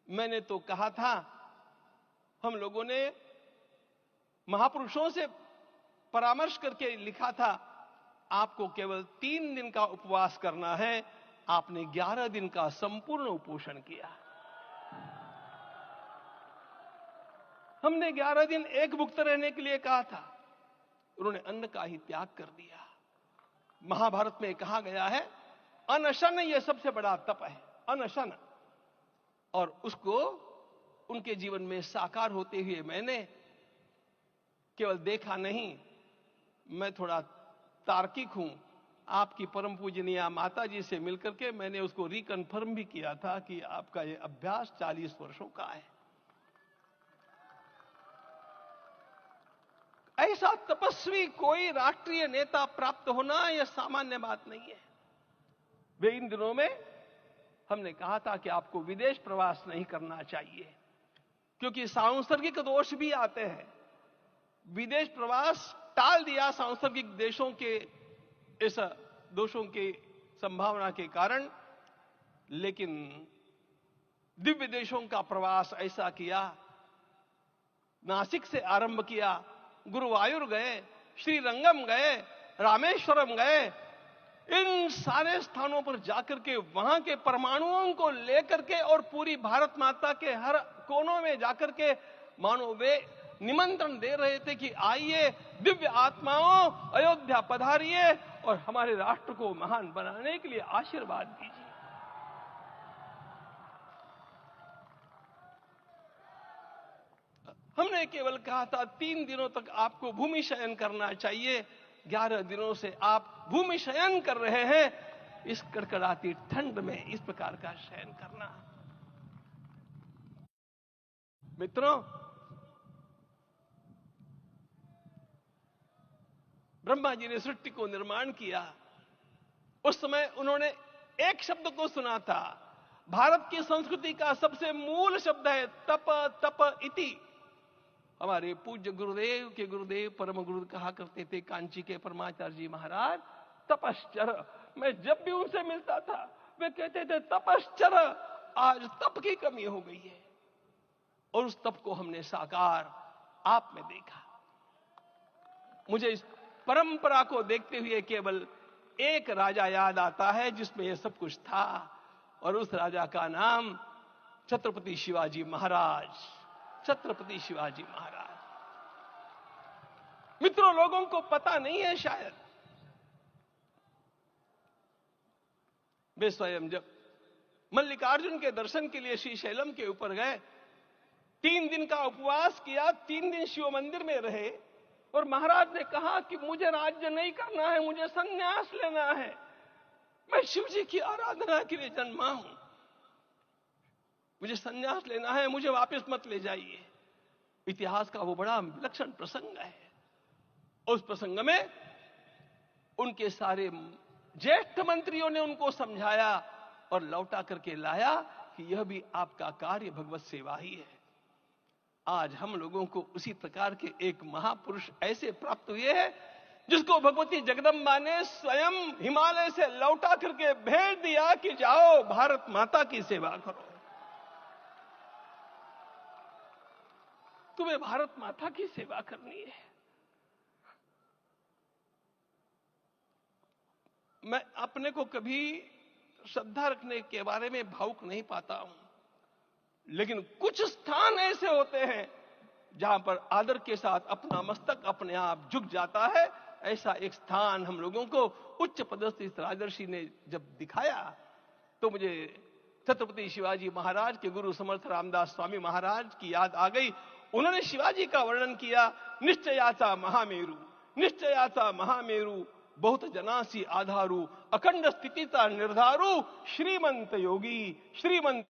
मैंने तो कहा था, हम लोगों ने महापुरुषों से परामर्श करके लिखा था, आपको केवल 3 दिन का उपवास करना है। आपने 11 दिन का संपूर्ण उपोषण किया। हमने 11 दिन एक मुक्त रहने के लिए कहा था, उन्होंने अन्न का ही त्याग कर दिया। महाभारत में कहा गया है, अनशन यह सबसे बड़ा तप है, अनशन। और उसको उनके जीवन में साकार होते हुए मैंने केवल देखा नहीं, मैं थोड़ा तार्किक हूं। आपकी परम पूजनीय माता जी से मिलकर के मैंने उसको रिकन्फर्म भी किया था कि आपका यह अभ्यास 40 वर्षों का है। ऐसा तपस्वी कोई राष्ट्रीय नेता प्राप्त होना यह सामान्य बात नहीं है। वे इन दिनों में हमने कहा था कि आपको विदेश प्रवास नहीं करना चाहिए, क्योंकि सांसर्गिक दोष भी आते हैं। विदेश प्रवास टाल दिया सांसर्गिक देशों के इस दोषों की संभावना के कारण, लेकिन दिव्य देशों का प्रवास ऐसा किया। नासिक से आरंभ किया, गुरुवायूर गए, श्रीरंगम गए, रामेश्वरम गए। इन सारे स्थानों पर जाकर के वहां के परमाणुओं को लेकर के और पूरी भारत माता के हर कोनों में जाकर के मानो वे निमंत्रण दे रहे थे कि आइए दिव्य आत्माओं, अयोध्या पधारिए और हमारे राष्ट्र को महान बनाने के लिए आशीर्वाद दीजिए। हमने केवल कहा था 3 दिनों तक आपको भूमि शयन करना चाहिए। 11 दिनों से आप भूमि शयन कर रहे हैं। इस कड़कड़ाती ठंड में इस प्रकार का शयन करना, मित्रों, ब्रह्मा जी ने सृष्टि को निर्माण किया। उस समय उन्होंने एक शब्द को सुना था। भारत की संस्कृति का सबसे मूल शब्द है तप, तप इति। हमारे पूज्य गुरुदेव के गुरुदेव परम गुरु कहा करते थे, कांची के परमाचार्य जी महाराज, तपश्चर। मैं जब भी उनसे मिलता था वे कहते थे तपश्चर। आज तप की कमी हो गई है और उस तप को हमने साकार आप में देखा। मुझे इस परंपरा को देखते हुए केवल एक राजा याद आता है जिसमें यह सब कुछ था, और उस राजा का नाम छत्रपति शिवाजी महाराज। छत्रपति शिवाजी महाराज। मित्रों, लोगों को पता नहीं है शायद, वे स्वयं जब मल्लिकार्जुन के दर्शन के लिए श्रीशैलम के ऊपर गए, 3 दिन का उपवास किया, 3 दिन शिव मंदिर में रहे, और महाराज ने कहा कि मुझे राज्य नहीं करना है, मुझे संन्यास लेना है। मैं शिव जी की आराधना के लिए जन्मा हूं, मुझे संन्यास लेना है, मुझे वापस मत ले जाइए। इतिहास का वो बड़ा विलक्षण प्रसंग है। उस प्रसंग में उनके सारे ज्येष्ठ मंत्रियों ने उनको समझाया और लौटा करके लाया कि यह भी आपका कार्य भगवत सेवा ही है। आज हम लोगों को उसी प्रकार के एक महापुरुष ऐसे प्राप्त हुए हैं जिसको भगवती जगदम्बा ने स्वयं हिमालय से लौटा करके भेज दिया कि जाओ भारत माता की सेवा करो। तुम्हें भारत माता की सेवा करनी है। मैं अपने को कभी श्रद्धा रखने के बारे में भावुक नहीं पाता हूं, लेकिन कुछ स्थान ऐसे होते हैं जहां पर आदर के साथ अपना मस्तक अपने आप झुक जाता है। ऐसा एक स्थान हम लोगों को उच्च पदस्थ इस राजर्षि ने जब दिखाया तो मुझे छत्रपति शिवाजी महाराज के गुरु समर्थ रामदास स्वामी महाराज की याद आ गई। उन्होंने शिवाजी का वर्णन किया, निश्चयाचा महामेरु, निश्चयाचा महामेरु, बहुत जनासी आधारू, अखंड स्थितिता निर्धारू, श्रीमंत योगी, श्रीमंत